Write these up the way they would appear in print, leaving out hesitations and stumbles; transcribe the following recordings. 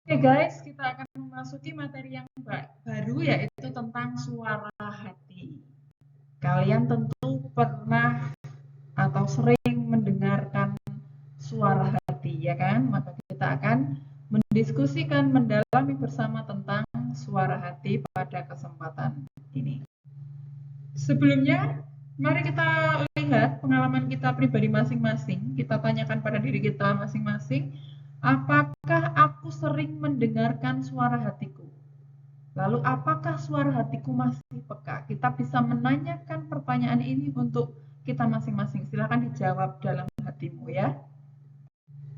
Oke guys, kita akan memasuki materi yang baru yaitu tentang suara hati. Kalian tentu pernah atau sering mendengarkan suara hati, ya kan? Maka kita akan mendiskusikan, mendalami bersama tentang suara hati pada kesempatan ini. Sebelumnya, mari kita lihat pengalaman kita pribadi masing-masing. Kita tanyakan pada diri kita masing-masing, apakah aku sering mendengarkan suara hatiku? Lalu apakah suara hatiku masih peka? Kita bisa menanyakan pertanyaan ini untuk kita masing-masing. Silakan dijawab dalam hatimu ya.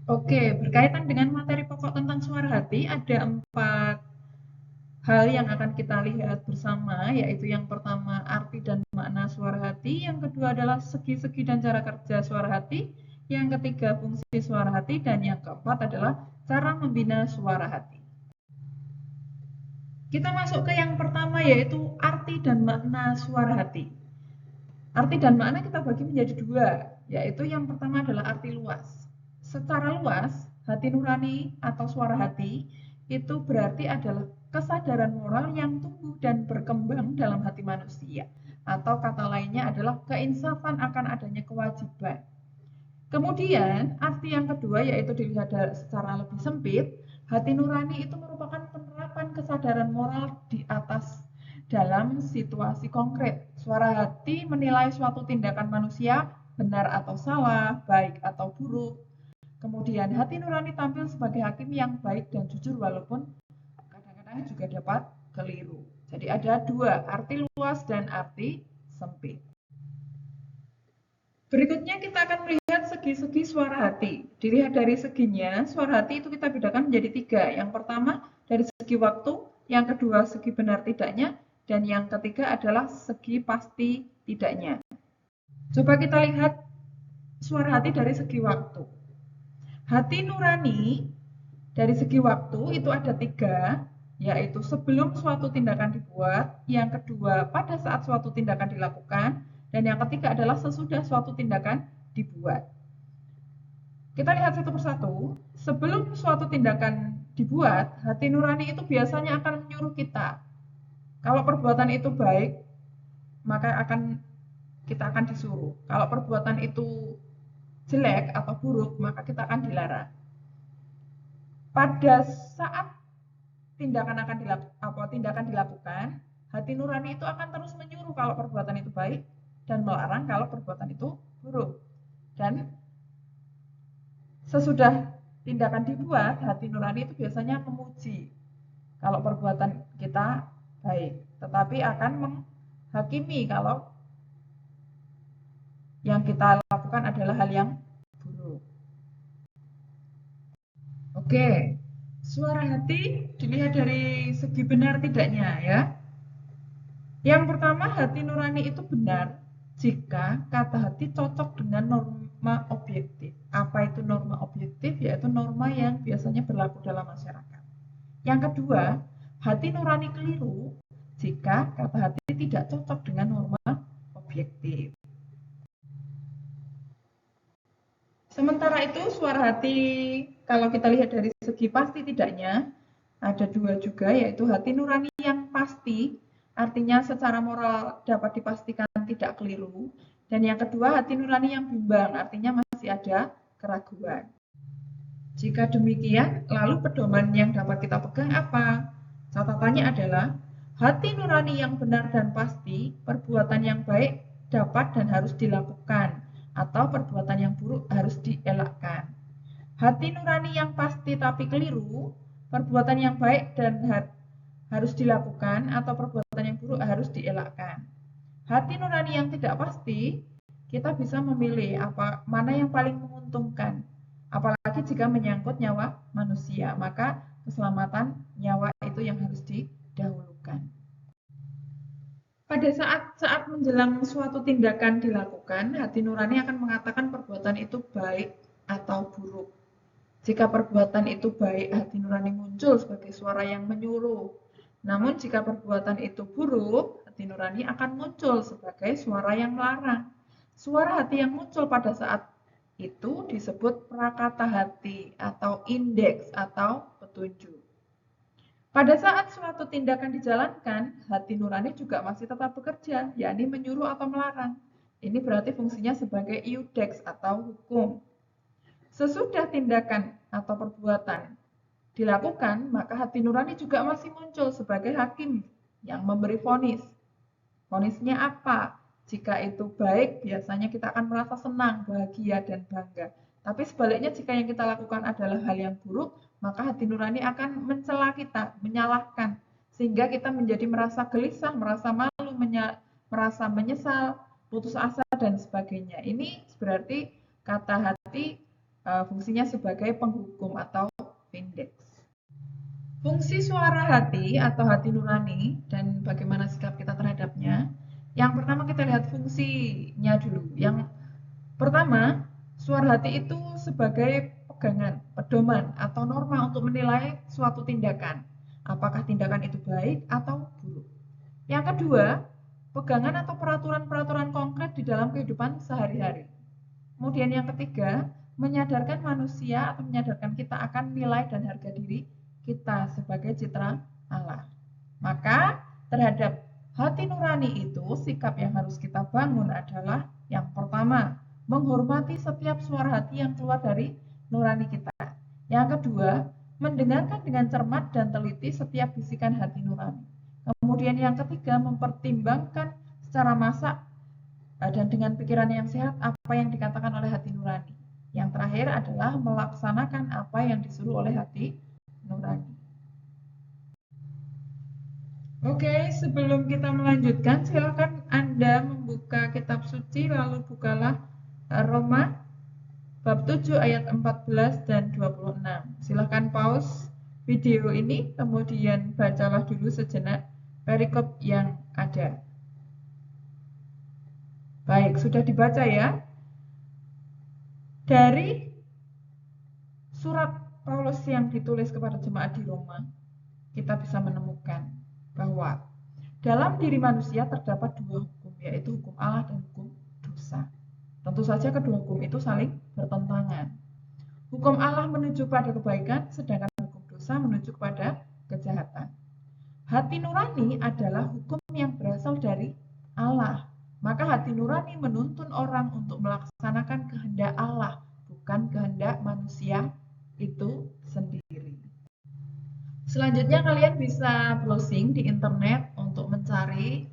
Oke, berkaitan dengan materi pokok tentang suara hati, ada 4 hal yang akan kita lihat bersama, yaitu yang pertama arti dan makna suara hati, yang kedua adalah segi-segi dan cara kerja suara hati, yang ketiga fungsi suara hati, dan yang keempat adalah cara membina suara hati. Kita masuk ke yang pertama yaitu arti dan makna suara hati. Arti dan makna kita bagi menjadi 2, yaitu yang pertama adalah arti luas. Secara luas, hati nurani atau suara hati itu berarti adalah kesadaran moral yang tumbuh dan berkembang dalam hati manusia. Atau kata lainnya adalah keinsafan akan adanya kewajiban. Kemudian, arti yang kedua yaitu dilihat secara lebih sempit, hati nurani itu merupakan penerapan kesadaran moral di atas dalam situasi konkret. Suara hati menilai suatu tindakan manusia benar atau salah, baik atau buruk. Kemudian hati nurani tampil sebagai hakim yang baik dan jujur walaupun kadang-kadang juga dapat keliru. Jadi ada 2, arti luas dan arti sempit. Berikutnya kita akan melihat segi-segi suara hati. Dilihat dari seginya, suara hati itu kita bedakan menjadi 3. Yang pertama dari segi waktu, yang kedua segi benar tidaknya, dan yang ketiga adalah segi pasti tidaknya. Coba kita lihat suara hati dari segi waktu. Hati nurani dari segi waktu itu ada 3, yaitu sebelum suatu tindakan dibuat, yang kedua pada saat suatu tindakan dilakukan, dan yang ketiga adalah sesudah suatu tindakan dibuat. Kita lihat satu persatu. Sebelum suatu tindakan dibuat, hati nurani itu biasanya akan menyuruh kita. Kalau perbuatan itu baik, maka kita akan disuruh. Kalau perbuatan itu jelek atau buruk, maka kita akan dilarang. Pada saat tindakan dilakukan, hati nurani itu akan terus menyuruh kalau perbuatan itu baik dan melarang kalau perbuatan itu buruk. Dan sesudah tindakan dibuat, hati nurani itu biasanya memuji kalau perbuatan kita baik, tetapi akan menghakimi kalau yang kita lakukan adalah hal yang buruk. Oke, suara hati dilihat dari segi benar tidaknya ya. Yang pertama, hati nurani itu benar jika kata hati cocok dengan norma objektif. Apa itu norma objektif? Yaitu norma yang biasanya berlaku dalam masyarakat. Yang kedua, hati nurani keliru jika kata hati tidak cocok dengan norma objektif. Sementara itu, suara hati kalau kita lihat dari segi pasti tidaknya, ada 2 juga, yaitu hati nurani yang pasti, artinya secara moral dapat dipastikan tidak keliru, dan yang kedua hati nurani yang bimbang, artinya masih ada keraguan. Jika demikian, lalu pedoman yang dapat kita pegang apa? Catatannya adalah hati nurani yang benar dan pasti, perbuatan yang baik dapat dan harus dilakukan, atau perbuatan yang buruk harus dielakkan. Hati nurani yang pasti tapi keliru, perbuatan yang baik dan harus dilakukan, atau perbuatan yang buruk harus dielakkan. Hati nurani yang tidak pasti, kita bisa memilih mana yang paling menguntungkan. Apalagi jika menyangkut nyawa manusia, maka keselamatan nyawa itu yang harus didahulukan. Pada saat menjelang suatu tindakan dilakukan, hati nurani akan mengatakan perbuatan itu baik atau buruk. Jika perbuatan itu baik, hati nurani muncul sebagai suara yang menyuruh. Namun jika perbuatan itu buruk, hati nurani akan muncul sebagai suara yang melarang. Suara hati yang muncul pada saat itu disebut prakata hati atau indeks atau petunjuk. Pada saat suatu tindakan dijalankan, hati nurani juga masih tetap bekerja, yakni menyuruh atau melarang. Ini berarti fungsinya sebagai iudex atau hukum. Sesudah tindakan atau perbuatan dilakukan, maka hati nurani juga masih muncul sebagai hakim yang memberi vonis. Vonisnya apa? Jika itu baik, biasanya kita akan merasa senang, bahagia, dan bangga. Tapi sebaliknya, jika yang kita lakukan adalah hal yang buruk, maka hati nurani akan mencela kita, menyalahkan, sehingga kita menjadi merasa gelisah, merasa malu, merasa menyesal, putus asa, dan sebagainya. Ini berarti kata hati fungsinya sebagai penghukum atau vindex. Fungsi suara hati atau hati nurani dan bagaimana sikap kita terhadapnya. Yang pertama kita lihat fungsinya dulu. Yang pertama, suara hati itu sebagai pegangan, pedoman atau norma untuk menilai suatu tindakan. Apakah tindakan itu baik atau buruk. Yang kedua, pegangan atau peraturan-peraturan konkret di dalam kehidupan sehari-hari. Kemudian yang ketiga, menyadarkan manusia atau menyadarkan kita akan nilai dan harga diri kita sebagai citra Allah. Maka terhadap hati nurani itu, sikap yang harus kita bangun adalah yang pertama, menghormati setiap suara hati yang keluar dari nurani kita. Yang kedua, mendengarkan dengan cermat dan teliti setiap bisikan hati nurani. Kemudian yang ketiga, mempertimbangkan secara masak dan dengan pikiran yang sehat apa yang dikatakan oleh hati nurani. Yang terakhir adalah melaksanakan apa yang disuruh oleh hati nurani. Oke, sebelum kita melanjutkan, silakan Anda membuka kitab suci, lalu bukalah Roma bab 7 ayat 14 dan 26. Silakan pause video ini, kemudian bacalah dulu sejenak perikop yang ada. Baik, sudah dibaca ya? Dari surat Paulus yang ditulis kepada jemaat di Roma, kita bisa menemukan bahwa dalam diri manusia terdapat dua hukum, yaitu hukum Allah dan hukum dosa. Tentu saja kedua hukum itu saling bertentangan. Hukum Allah menuju pada kebaikan, sedangkan hukum dosa menuju kepada kejahatan. Hati nurani adalah hukum yang berasal dari Allah. Maka hati nurani menuntun orang untuk melaksanakan kehendak Allah, bukan kehendak manusia itu sendiri. Selanjutnya kalian bisa browsing di internet untuk mencari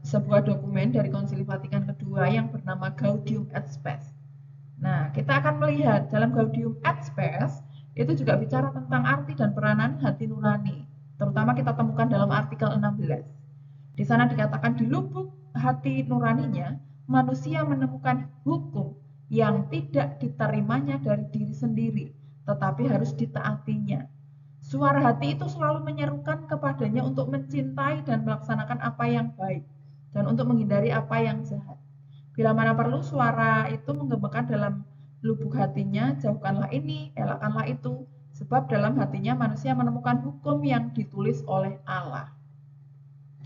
sebuah dokumen dari Konsili Vatikan kedua yang bernama Gaudium et Spes. Nah, kita akan melihat dalam Gaudium et Spes itu juga bicara tentang arti dan peranan hati nurani. Terutama kita temukan dalam artikel 16. Di sana dikatakan di lubuk hati nuraninya, manusia menemukan hukum yang tidak diterimanya dari diri sendiri, tetapi harus ditaatinya. Suara hati itu selalu menyerukan kepadanya untuk mencintai dan melaksanakan apa yang baik, dan untuk menghindari apa yang jahat. Bila mana perlu, suara itu menggemakan dalam lubuk hatinya, jauhkanlah ini, elakkanlah itu, sebab dalam hatinya manusia menemukan hukum yang ditulis oleh Allah.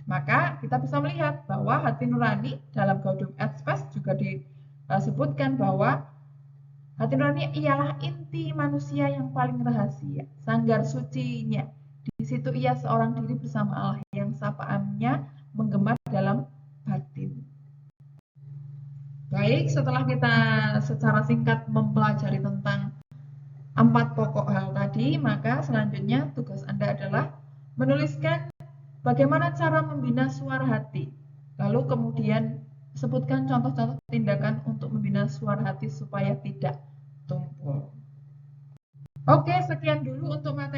Maka kita bisa melihat bahwa hati nurani dalam Gaudium et Spes juga disebutkan bahwa hati nurani ialah inti manusia yang paling rahasia, sanggar sucinya. Di situ ia seorang diri bersama Allah yang sapaannya menggema dalam batin. Baik, setelah kita secara singkat mempelajari tentang 4 pokok hal tadi, maka selanjutnya tugas Anda adalah menuliskan bagaimana cara membina suara hati. Lalu kemudian sebutkan contoh-contoh tindakan untuk membina suara hati supaya tidak tumpul. Oke, sekian dulu untuk materi